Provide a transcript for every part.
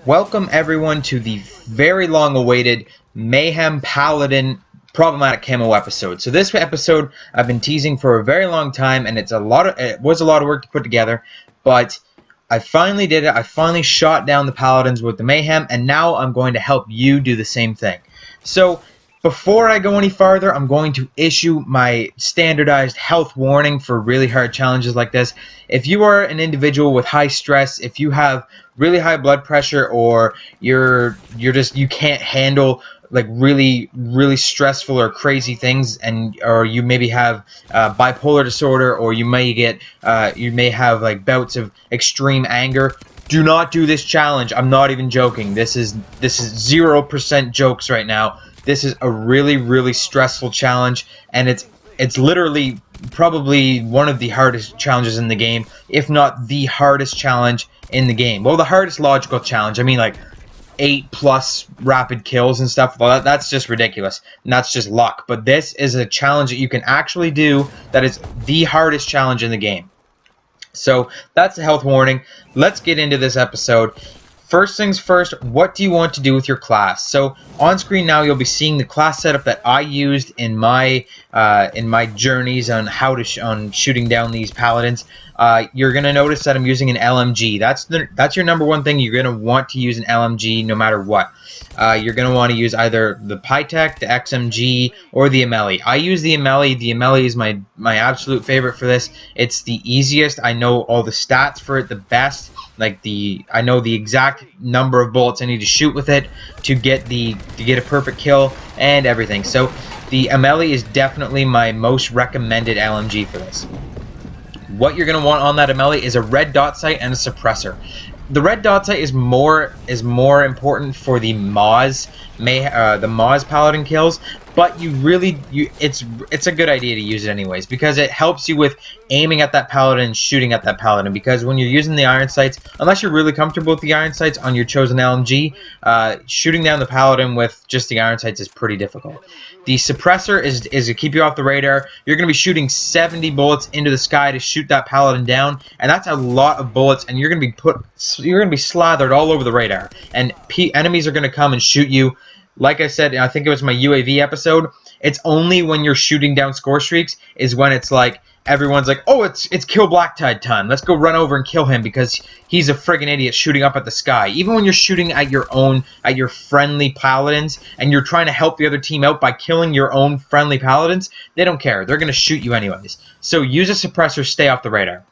Welcome everyone to the very long-awaited Mayhem Paladin problematic camo episode. So this episode I've been teasing for a very long time, and it was a lot of work to put together, but I finally did it. I finally shot down the Paladins with the Mayhem, and now I'm going to help you do the same thing. So before I go any farther, I'm going to issue my standardized health warning for really hard challenges like this. If you are an individual with high stress, if you have really high blood pressure, or you can't handle like really stressful or crazy things, or you maybe have bipolar disorder, or you may have like bouts of extreme anger, do not do this challenge. I'm not even joking. This is 0% jokes right now. This is a really stressful challenge, and it's literally probably one of the hardest challenges in the game, if not the hardest challenge in the game. Well, the hardest logical challenge. I mean, like 8+ rapid kills and stuff. Well, that's just ridiculous, and that's just luck. But this is a challenge that you can actually do that is the hardest challenge in the game. So that's the health warning. Let's get into this episode. First things first, what do you want to do with your class? So on screen now you'll be seeing the class setup that I used in my journeys on on shooting down these paladins. You're gonna notice that I'm using an LMG. That's your number one thing. You're gonna want to use an LMG no matter what. You're gonna want to use either the Pytech, the XMG, or the MLE. I use the MLE. The MLE is my absolute favorite for this. It's the easiest. I know all the stats for it the best. I know the exact number of bullets I need to shoot with it to get a perfect kill and everything. So the MLE is definitely my most recommended LMG for this. What you're going to want on that MLE is a red dot sight and a suppressor. The red dot sight is more important for the Moz Paladin kills, but it's a good idea to use it anyways, because it helps you with aiming at that Paladin and shooting at that Paladin. Because when you're using the iron sights, unless you're really comfortable with the iron sights on your chosen LMG, shooting down the Paladin with just the iron sights is pretty difficult. The suppressor is to keep you off the radar. You're going to be shooting 70 bullets into the sky to shoot that Paladin down, and that's a lot of bullets, and you're going to be slathered all over the radar, and enemies are going to come and shoot you. Like I said, I think it was my UAV episode, it's only when you're shooting down score streaks is when it's like everyone's like, oh, it's kill BlackTide time. Let's go run over and kill him because he's a friggin' idiot shooting up at the sky. Even when you're shooting at your friendly Paladins, and you're trying to help the other team out by killing your own friendly Paladins, they don't care. They're going to shoot you anyways. So use a suppressor, stay off the radar.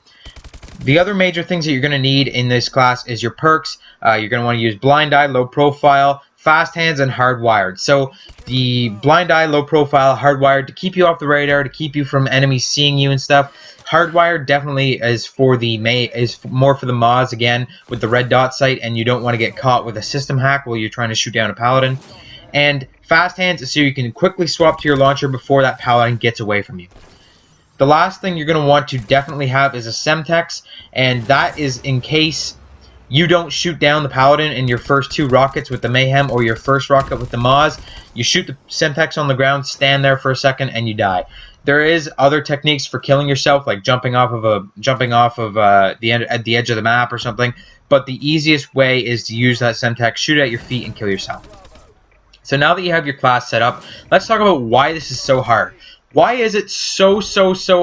The other major things that you're going to need in this class is your perks. You're going to want to use Blind Eye, Low Profile, Fast Hands, and Hardwired. So the Blind Eye, Low Profile, Hardwired to keep you off the radar, to keep you from enemies seeing you and stuff. Hardwired definitely is more for the Moz, again, with the red dot sight, and you don't want to get caught with a system hack while you're trying to shoot down a Paladin. And Fast Hands is so you can quickly swap to your launcher before that Paladin gets away from you. The last thing you're going to want to definitely have is a Semtex, and that is in case you don't shoot down the Paladin in your first 2 rockets with the Mayhem, or your first rocket with the Moz. You shoot the Semtex on the ground, stand there for a second, and you die. There is other techniques for killing yourself, like jumping off of the edge of the map or something. But the easiest way is to use that Semtex, shoot it at your feet, and kill yourself. So now that you have your class set up, let's talk about why this is so hard. Why is it so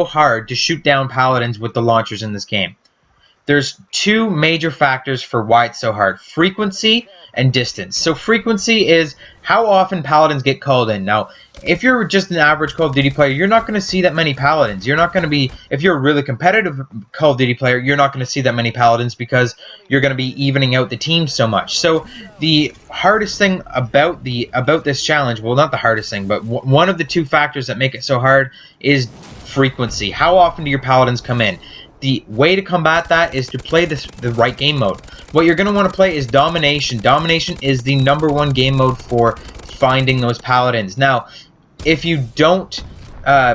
hard to shoot down Paladins with the launchers in this game? There's 2 major factors for why it's so hard: frequency and distance. So frequency is how often Paladins get called in. Now, if you're just an average Call of Duty player, you're not going to see that many Paladins. You're not going to be, if you're a really competitive Call of Duty player, you're not going to see that many Paladins because you're going to be evening out the teams so much. So the hardest thing about this challenge, well, not the hardest thing, but one of the 2 factors that make it so hard is frequency. How often do your Paladins come in? The way to combat that is to play the right game mode. What you're going to want to play is Domination. Domination is the #1 game mode for finding those Paladins. Now, if you don't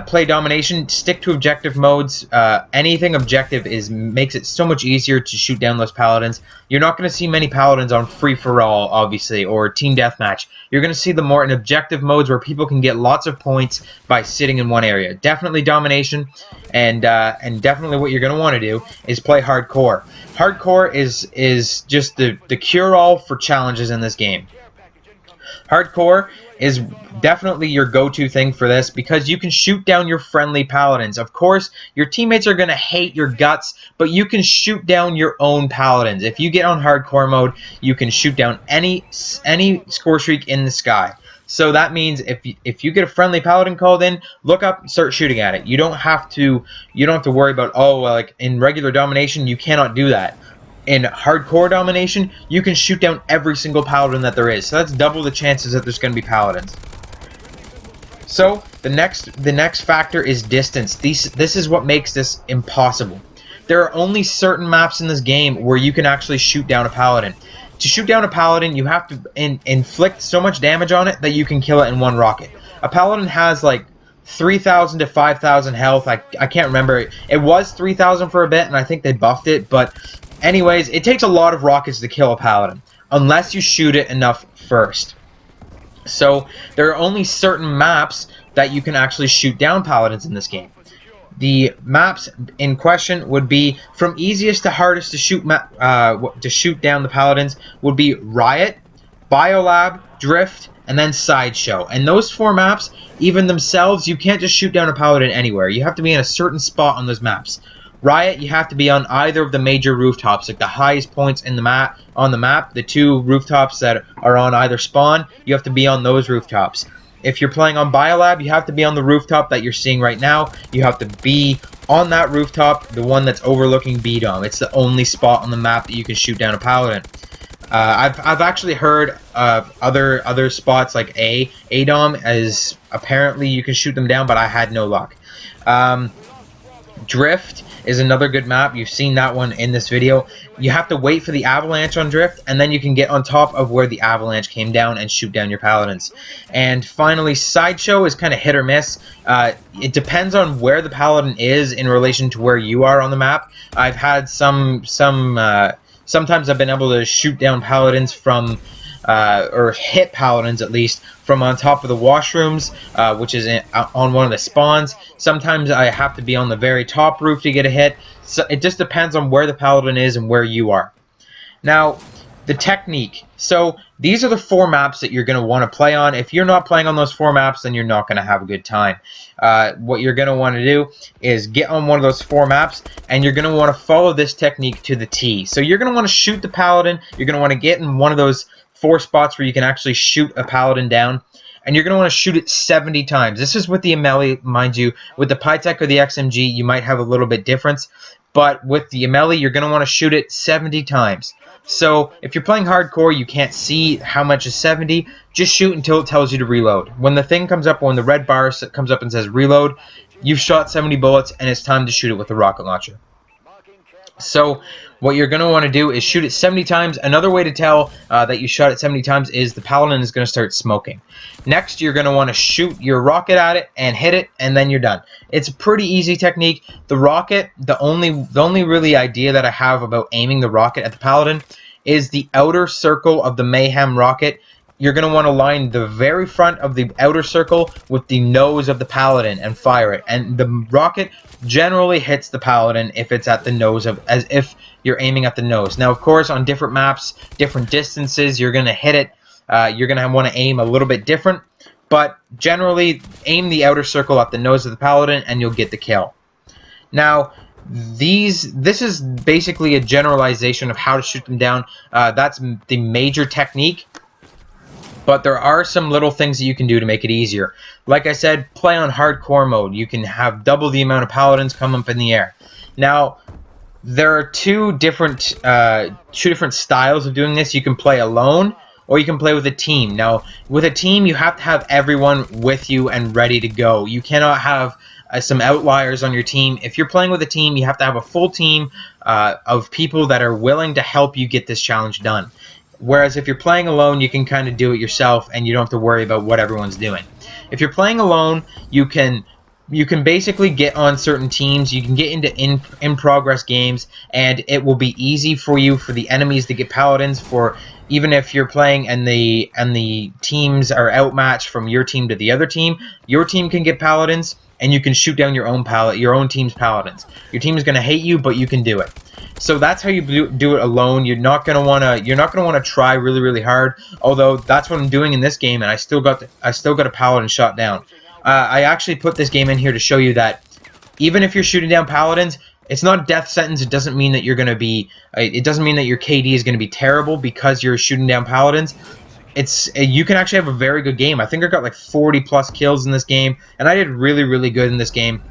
play Domination, stick to objective modes. Anything objective makes it so much easier to shoot down those Paladins. You're not going to see many Paladins on free-for-all, obviously, or team deathmatch. You're going to see them more in objective modes where people can get lots of points by sitting in one area. Definitely Domination. and definitely what you're going to want to do is play hardcore. Hardcore is just the cure-all for challenges in this game. Hardcore is definitely your go-to thing for this because you can shoot down your friendly paladins. Of course, your teammates are going to hate your guts, but you can shoot down your own paladins. If you get on hardcore mode, you can shoot down any score streak in the sky. So that means if you get a friendly paladin called in, look up and start shooting at it. You don't have to worry about, oh, like in regular domination you cannot do that. In hardcore domination, you can shoot down every single paladin that there is. So that's double the chances that there's going to be paladins. So the next factor is distance. This is what makes this impossible. There are only certain maps in this game where you can actually shoot down a paladin. To shoot down a paladin, you have to inflict so much damage on it that you can kill it in one rocket. A paladin has like 3,000 to 5,000 health. I can't remember. It was 3,000 for a bit, and I think they buffed it, but anyways, it takes a lot of rockets to kill a paladin, unless you shoot it enough first. So there are only certain maps that you can actually shoot down paladins in this game. The maps in question would be, from easiest to hardest to shoot down the paladins, would be Riot, Biolab, Drift, and then Sideshow. And those 4 maps, even themselves, you can't just shoot down a paladin anywhere. You have to be in a certain spot on those maps. Riot, you have to be on either of the major rooftops, like the highest points in the map the 2 rooftops that are on either spawn. You have to be on those rooftops. If you're playing on Biolab, you have to be on the rooftop that you're seeing right now. You have to be on that rooftop, the one that's overlooking B-Dom. It's the only spot on the map that you can shoot down a paladin. I've actually heard of other spots like A-Dom, as apparently you can shoot them down, but I had no luck. Drift is another good map. You've seen that one in this video. You have to wait for the avalanche on Drift, and then you can get on top of where the avalanche came down and shoot down your paladins. And finally, Sideshow is kind of hit or miss. It depends on where the paladin is in relation to where you are on the map. I've had sometimes I've been able to shoot down paladins from or hit paladins at least from on top of the washrooms, which is on one of the spawns. Sometimes I have to be on the very top roof to get a hit. So it just depends on where the paladin is and where you are. Now, the technique. So these are the 4 maps that you're going to want to play on. If you're not playing on those 4 maps, then you're not going to have a good time. What you're going to want to do is get on one of those 4 maps, and you're going to want to follow this technique to the T. So you're going to want to shoot the paladin. You're going to want to get in one of those 4 spots where you can actually shoot a paladin down, and you're going to want to shoot it 70 times. This is with the Amelie, mind you. With the Pytech or the XMG, you might have a little bit difference, but with the Amelie, you're going to want to shoot it 70 times. So if you're playing hardcore, you can't see how much is 70. Just shoot until it tells you to reload. When the thing comes up, when the red bar comes up and says reload, you've shot 70 bullets, and it's time to shoot it with a rocket launcher. So what you're going to want to do is shoot it 70 times. Another way to tell that you shot it 70 times is the paladin is going to start smoking. Next, you're going to want to shoot your rocket at it and hit it, and then you're done. It's a pretty easy technique. The rocket, the only really idea that I have about aiming the rocket at the paladin is the outer circle of the Mayhem rocket. You're going to want to line the very front of the outer circle with the nose of the paladin and fire it. And the rocket generally hits the paladin if it's at the nose of, as if you're aiming at the nose. Now, of course, on different maps, different distances, you're going to hit it. You're going to want to aim a little bit different. But generally, aim the outer circle at the nose of the paladin and you'll get the kill. Now, this is basically a generalization of how to shoot them down. That's the major technique. But there are some little things that you can do to make it easier. Like I said, play on hardcore mode. You can have double the amount of paladins come up in the air. Now, there are two different styles of doing this. You can play alone, or you can play with a team. Now, with a team, you have to have everyone with you and ready to go. You cannot have some outliers on your team. If you're playing with a team, you have to have a full team of people that are willing to help you get this challenge done. Whereas if you're playing alone, you can kind of do it yourself and you don't have to worry about what everyone's doing. If you're playing alone, you can you can basically get on certain teams. You can get into in progress games, and it will be easy for you, for the enemies to get paladins. For even if you're playing and the teams are outmatched from your team to the other team, your team can get paladins, and you can shoot down your own team's paladins. Your team is going to hate you, but you can do it. So that's how you do it alone. You're not gonna wanna try really hard. Although that's what I'm doing in this game, and I still got a paladin shot down. I actually put this game in here to show you that even if you're shooting down paladins, it's not a death sentence. It doesn't mean that you're gonna be. It doesn't mean that your KD is gonna be terrible because you're shooting down paladins. You can actually have a very good game. I think I got like 40+ kills in this game, and I did really good in this game.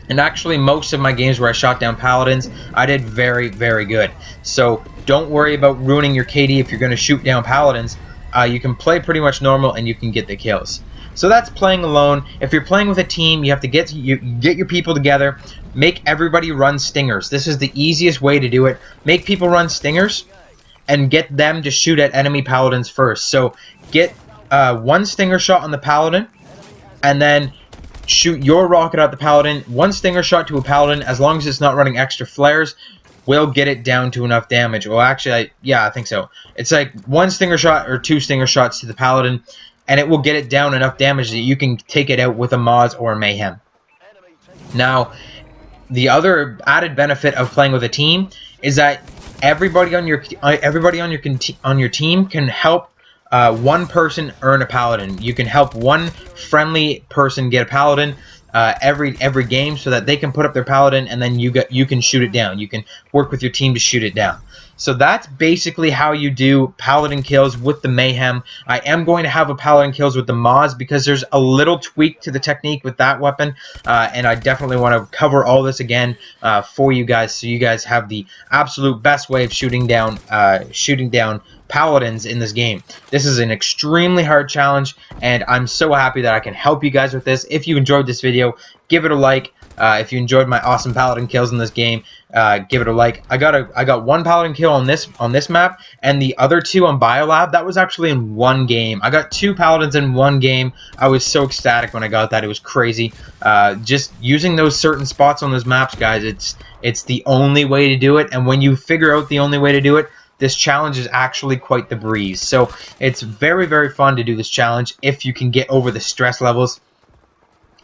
And actually, most of my games where I shot down paladins, I did very good. So don't worry about ruining your KD if you're going to shoot down paladins. You can play pretty much normal and you can get the kills. So that's playing alone. If you're playing with a team, you have to get your people together. Make everybody run stingers. This is the easiest way to do it. Make people run stingers and get them to shoot at enemy paladins first. So get one stinger shot on the paladin, and then shoot your rocket at the paladin. One stinger shot to a paladin, as long as it's not running extra flares, will get it down to enough damage. Well, actually, yeah, I think so. It's like one stinger shot or two stinger shots to the paladin, and it will get it down enough damage that you can take it out with a Moz or a Mayhem. Now, the other added benefit of playing with a team is that everybody on your team can help one person earn a paladin. You can help one friendly person get a paladin every game, so that they can put up their paladin, and then you can shoot it down. You can work with your team to shoot it down. So that's basically how you do paladin kills with the Mayhem. I am going to have a paladin kills with the Moz because there's a little tweak to the technique with that weapon, and I definitely want to cover all this again for you guys, so you guys have the absolute best way of shooting down paladins in this game. This is an extremely hard challenge, and I'm so happy that I can help you guys with this. If you enjoyed this video, give it a like. If you enjoyed my awesome paladin kills in this game, give it a like. I got one paladin kill on this map, and the other two on Biolab. That was actually in one game. I got 2 paladins in one game. I was so ecstatic when I got that. It was crazy. Just using those certain spots on those maps, guys. It's the only way to do it. And when you figure out the only way to do it, this challenge is actually quite the breeze. So it's very fun to do this challenge if you can get over the stress levels.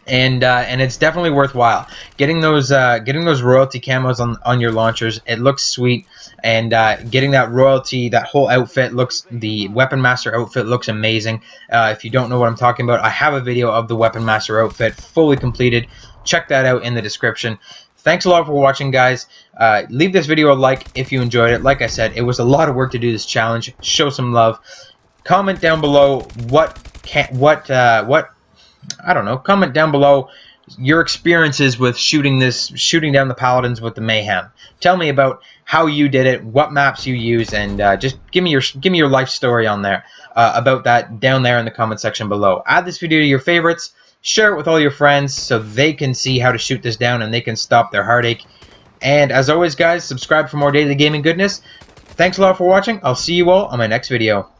And it's definitely worthwhile. Getting those royalty camos on your launchers, it looks sweet. And getting that royalty, that whole outfit the Weapon Master outfit looks amazing. If you don't know what I'm talking about, I have a video of the Weapon Master outfit fully completed. Check that out in the description. Thanks a lot for watching, guys. Leave this video a like if you enjoyed it. Like I said, it was a lot of work to do this challenge. Show some love. Comment down below I don't know. Comment down below your experiences with shooting down the paladins with the Mayhem. Tell me about how you did it, what maps you use, and just give me your life story on there about that down there in the comment section below. Add this video to your favorites. Share it with all your friends so they can see how to shoot this down and they can stop their heartache. And as always, guys, subscribe for more daily gaming goodness. Thanks a lot for watching. I'll see you all on my next video.